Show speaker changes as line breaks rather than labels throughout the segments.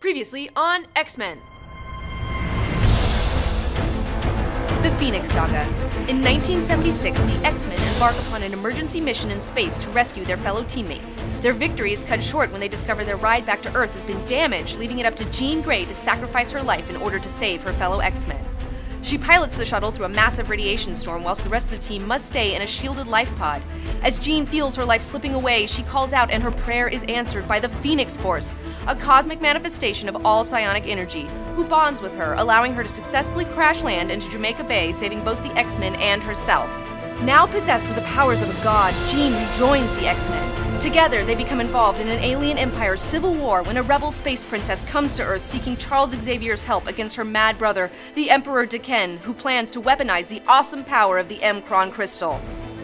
Previously on X-Men. The Phoenix Saga. In 1976, the X-Men embark upon an emergency mission in space to rescue their fellow teammates. Their victory is cut short when they discover their ride back to Earth has been damaged, leaving it up to Jean Grey to sacrifice her life in order to save her fellow X-Men. She pilots the shuttle through a massive radiation storm whilst the rest of the team must stay in a shielded life pod. As Jean feels her life slipping away, she calls out and her prayer is answered by the Phoenix Force, a cosmic manifestation of all psionic energy, who bonds with her, allowing her to successfully crash land into Jamaica Bay, saving both the X-Men and herself. Now possessed with the powers of a god, Jean rejoins the X-Men. Together, they become involved in an alien empire's civil war when a rebel space princess comes to Earth seeking Charles Xavier's help against her mad brother, the Emperor Deken, who plans to weaponize the awesome power of the M-Cron crystal.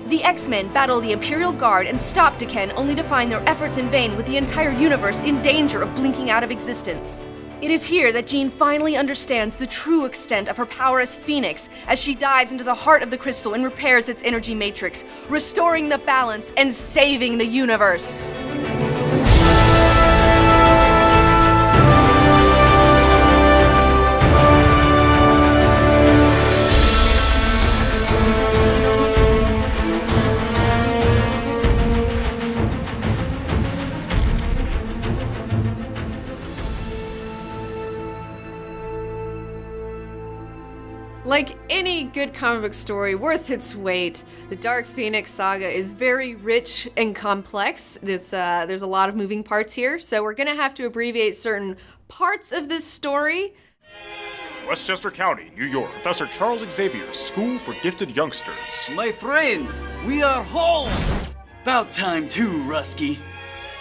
The X-Men battle the Imperial Guard and stop Deken, only to find their efforts in vain with the entire universe in danger of blinking out of existence. It is here that Jean finally understands the true extent of her power as Phoenix, as she dives into the heart of the crystal and repairs its energy matrix, restoring the balance and saving the universe. Like any good comic book story worth its weight, the Dark Phoenix Saga is very rich and complex. There's a lot of moving parts here, so we're gonna have to abbreviate certain parts of this story.
Westchester County, New York, Professor Charles Xavier's School for Gifted Youngsters.
My friends, we are home! About time too, Rusky.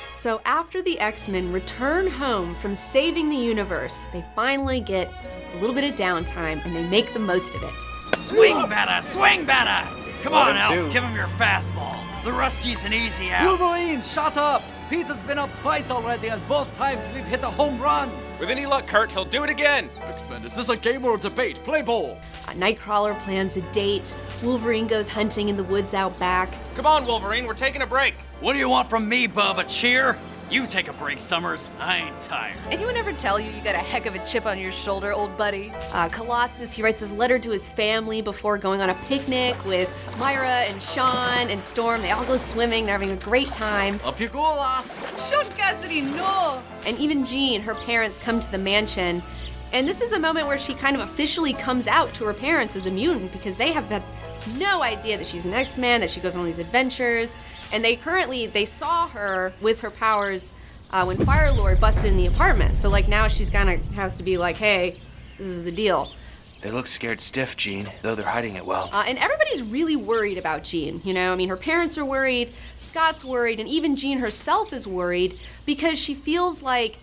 So after the X-Men return home from saving the universe, they finally get a little bit of downtime and they make the most of it.
Swing batter! Swing batter! Come on, Alf, give him your fastball. The Rusky's an easy out.
Wolverine, shut up! Peter's been up twice already, and both times we've hit a home run.
With any luck, Kurt, he'll do it again.
X-Men, is this a game or a debate? Play ball.
Nightcrawler plans a date. Wolverine goes hunting in the woods out back.
Come on, Wolverine, we're taking a break.
What do you want from me, Bub? A cheer? You take a break, Summers. I ain't tired.
Anyone ever tell you got a heck of a chip on your shoulder, old buddy? Colossus, he writes a letter to his family before going on a picnic with Myra and Sean and Storm. They all go swimming. They're having a great time.
Up you go, lass.
Sean Cassidy, no! And even Jean, her parents, come to the mansion. And this is a moment where she kind of officially comes out to her parents as a mutant because they have had no idea that she's an X-Man, that she goes on these adventures. And they saw her with her powers when Firelord busted in the apartment. So like now she's kind of has to be like, hey, this is the deal.
They look scared stiff, Jean, though they're hiding it well.
And everybody's really worried about Jean, you know? I mean, her parents are worried, Scott's worried, and even Jean herself is worried because she feels like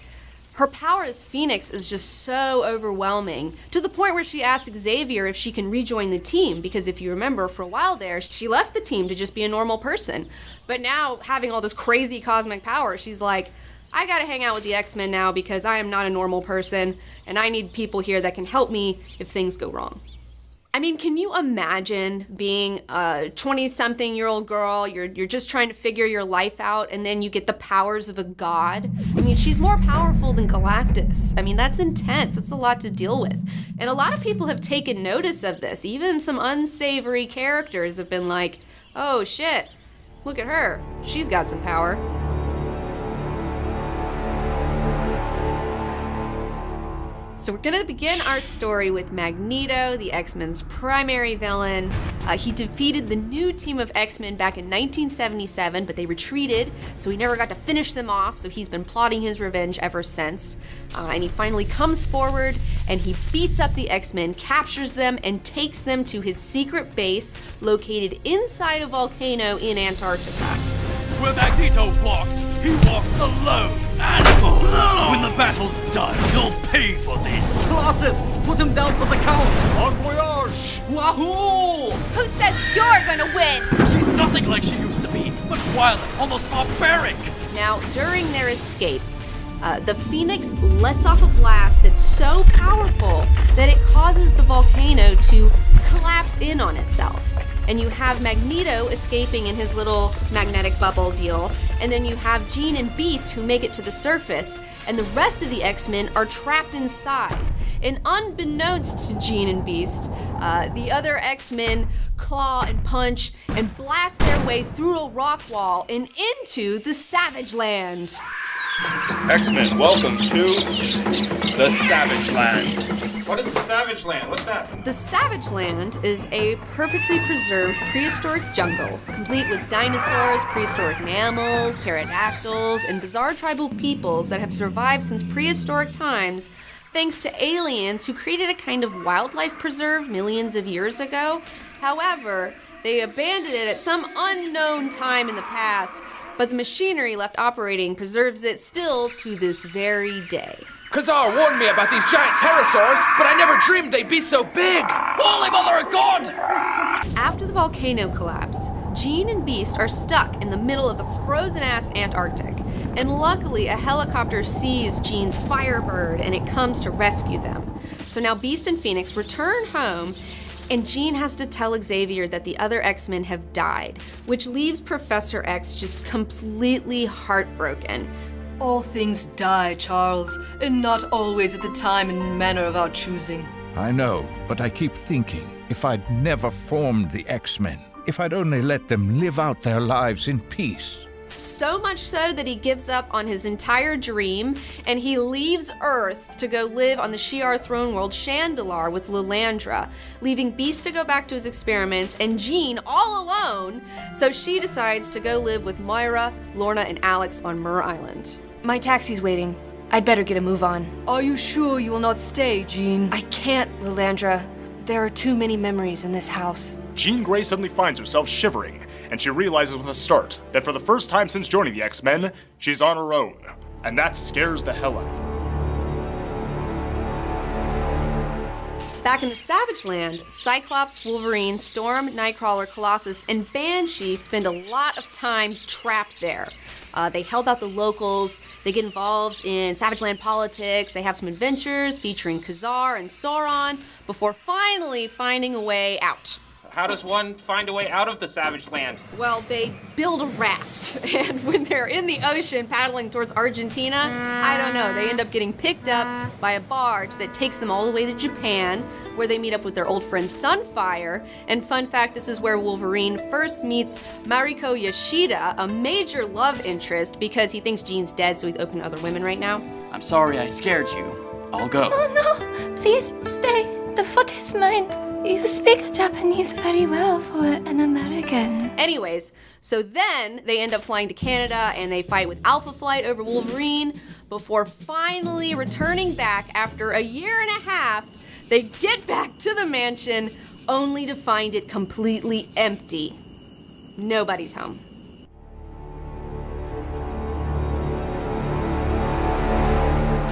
her power as Phoenix is just so overwhelming, to the point where she asks Xavier if she can rejoin the team, because if you remember, for a while there, she left the team to just be a normal person. But now, having all this crazy cosmic power, she's like, I gotta hang out with the X-Men now because I am not a normal person, and I need people here that can help me if things go wrong. I mean, can you imagine being a 20-something-year-old girl, you're just trying to figure your life out, and then you get the powers of a god? I mean, she's more powerful than Galactus. I mean, that's intense. That's a lot to deal with. And a lot of people have taken notice of this. Even some unsavory characters have been like, oh shit, look at her. She's got some power. So we're gonna begin our story with Magneto, the X-Men's primary villain. He defeated the new team of X-Men back in 1977, but they retreated, so he never got to finish them off, so he's been plotting his revenge ever since. And he finally comes forward, and he beats up the X-Men, captures them, and takes them to his secret base located inside a volcano in Antarctica.
Where Magneto walks, he walks alone. Animal! When the battle's done, you'll pay for this.
Colossus, put him down for the count.
Bon voyage!
Wahoo!
Who says you're gonna win?
She's nothing like she used to be. Much wilder, almost barbaric.
Now, during their escape, The Phoenix lets off a blast that's so powerful that it causes the volcano to collapse in on itself. And you have Magneto escaping in his little magnetic bubble deal, and then you have Jean and Beast who make it to the surface, and the rest of the X-Men are trapped inside. And unbeknownst to Jean and Beast, the other X-Men claw and punch and blast their way through a rock wall and into the Savage Land.
X-Men, welcome to the Savage Land.
What is the Savage Land? What's that?
The Savage Land is a perfectly preserved prehistoric jungle, complete with dinosaurs, prehistoric mammals, pterodactyls, and bizarre tribal peoples that have survived since prehistoric times, thanks to aliens who created a kind of wildlife preserve millions of years ago. However, they abandoned it at some unknown time in the past, but the machinery left operating preserves it still to this very day.
Kazar warned me about these giant pterosaurs, but I never dreamed they'd be so big! Holy Mother of God!
After the volcano collapse, Jean and Beast are stuck in the middle of the frozen-ass Antarctic, and luckily a helicopter sees Jean's Firebird and it comes to rescue them. So now Beast and Phoenix return home, and Jean has to tell Xavier that the other X-Men have died, which leaves Professor X just completely heartbroken.
All things die, Charles, and not always at the time and manner of our choosing.
I know, but I keep thinking, if I'd never formed the X-Men, if I'd only let them live out their lives in peace.
So much so that he gives up on his entire dream, and he leaves Earth to go live on the Shi'ar throne world Chandalar with Lilandra, leaving Beast to go back to his experiments and Jean all alone, so she decides to go live with Moira, Lorna, and Alex on Mur Island.
My taxi's waiting. I'd better get a move on. Are you sure you will not stay, Jean?
I can't, Lilandra. There are too many memories in this house.
Jean Grey suddenly finds herself shivering, and she realizes with a start that for the first time since joining the X-Men, she's on her own. And that scares the hell out of her.
Back in the Savage Land, Cyclops, Wolverine, Storm, Nightcrawler, Colossus, and Banshee spend a lot of time trapped there. They help out the locals, they get involved in Savage Land politics, they have some adventures featuring Kazar and Sauron, before finally finding a way out.
How does one find a way out of the Savage Land?
Well, they build a raft, and when they're in the ocean paddling towards Argentina, I don't know, they end up getting picked up by a barge that takes them all the way to Japan, where they meet up with their old friend Sunfire. And fun fact, this is where Wolverine first meets Mariko Yoshida, a major love interest, because he thinks Jean's dead, so he's open to other women right now.
I'm sorry I scared you. I'll go.
Oh no, please stay. The foot is mine. You speak Japanese very well for an American.
Anyways, so then they end up flying to Canada and they fight with Alpha Flight over Wolverine before finally returning back after a year and a half. They get back to the mansion only to find it completely empty. Nobody's home.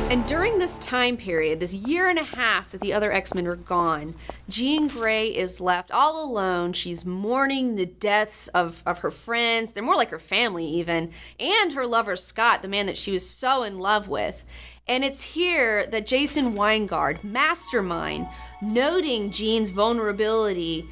And during this time period, this year and a half that the other X-Men are gone, Jean Grey is left all alone. She's mourning the deaths of her friends. They're more like her family even, and her lover Scott, the man that she was so in love with. And it's here that Jason Weingard, Mastermind, noting Jean's vulnerability,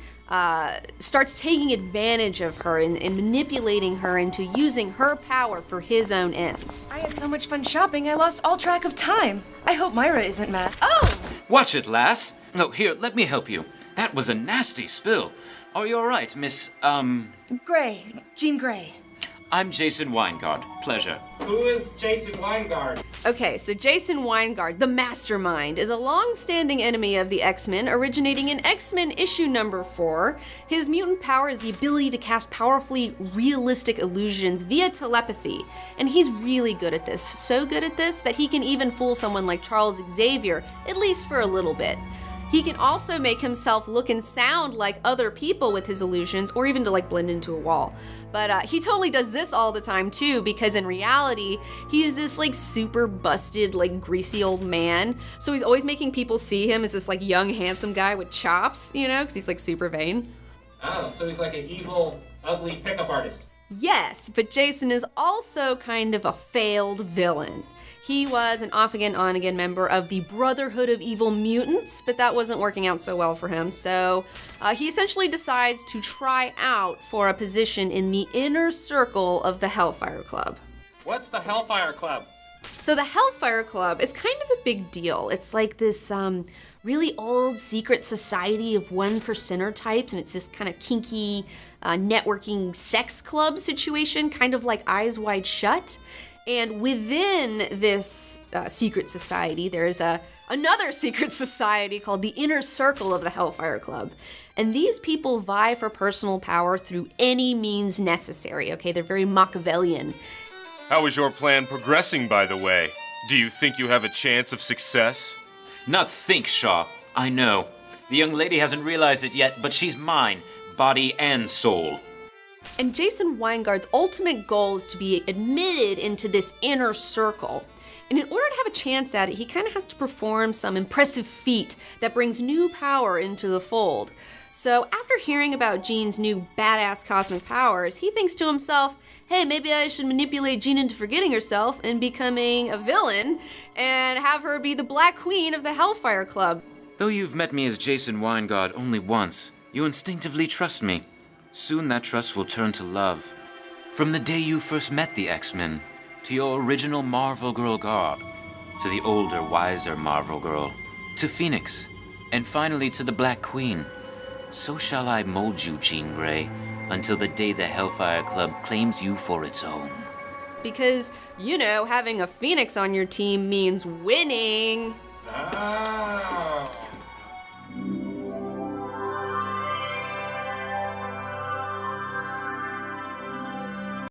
starts taking advantage of her and manipulating her into using her power for his own ends.
I had so much fun shopping, I lost all track of time. I hope Myra isn't mad. Oh!
Watch it, lass. No, here, let me help you. That was a nasty spill. Are you all right, Miss,
Grey. Jean Grey.
I'm Jason Weingard. Pleasure.
Who is Jason Weingard?
Okay, so Jason Weingard, the Mastermind, is a long-standing enemy of the X-Men, originating in X-Men issue number 4. His mutant power is the ability to cast powerfully realistic illusions via telepathy, and he's really good at this. So good at this that he can even fool someone like Charles Xavier, at least for a little bit. He can also make himself look and sound like other people with his illusions, or even to like blend into a wall. But he totally does this all the time too, because in reality, he's this like super busted, like greasy old man. So he's always making people see him as this like young, handsome guy with chops, you know, because he's like super vain.
Oh, so he's like an evil, ugly pickup artist.
Yes, but Jason is also kind of a failed villain. He was an off-again, on-again member of the Brotherhood of Evil Mutants, but that wasn't working out so well for him. So he essentially decides to try out for a position in the inner circle of the Hellfire Club.
What's the Hellfire Club?
So the Hellfire Club is kind of a big deal. It's like this really old secret society of 1%er types, and it's this kind of kinky networking sex club situation, kind of like Eyes Wide Shut. And within this secret society, there's another secret society called the Inner Circle of the Hellfire Club. And these people vie for personal power through any means necessary, okay? They're very Machiavellian.
How is your plan progressing, by the way? Do you think you have a chance of success?
Not think, Shaw. I know. The young lady hasn't realized it yet, but she's mine, body and soul.
And Jason Weingard's ultimate goal is to be admitted into this inner circle. And in order to have a chance at it, he kind of has to perform some impressive feat that brings new power into the fold. So after hearing about Jean's new badass cosmic powers, he thinks to himself, hey, maybe I should manipulate Jean into forgetting herself and becoming a villain and have her be the Black Queen of the Hellfire Club.
Though you've met me as Jason Weingard only once, you instinctively trust me. Soon that trust will turn to love. From the day you first met the X-Men, to your original Marvel Girl garb, to the older, wiser Marvel Girl, to Phoenix, and finally to the Black Queen. So shall I mold you, Jean Grey, until the day the Hellfire Club claims you for its own.
Because, you know, having a Phoenix on your team means winning.
Oh.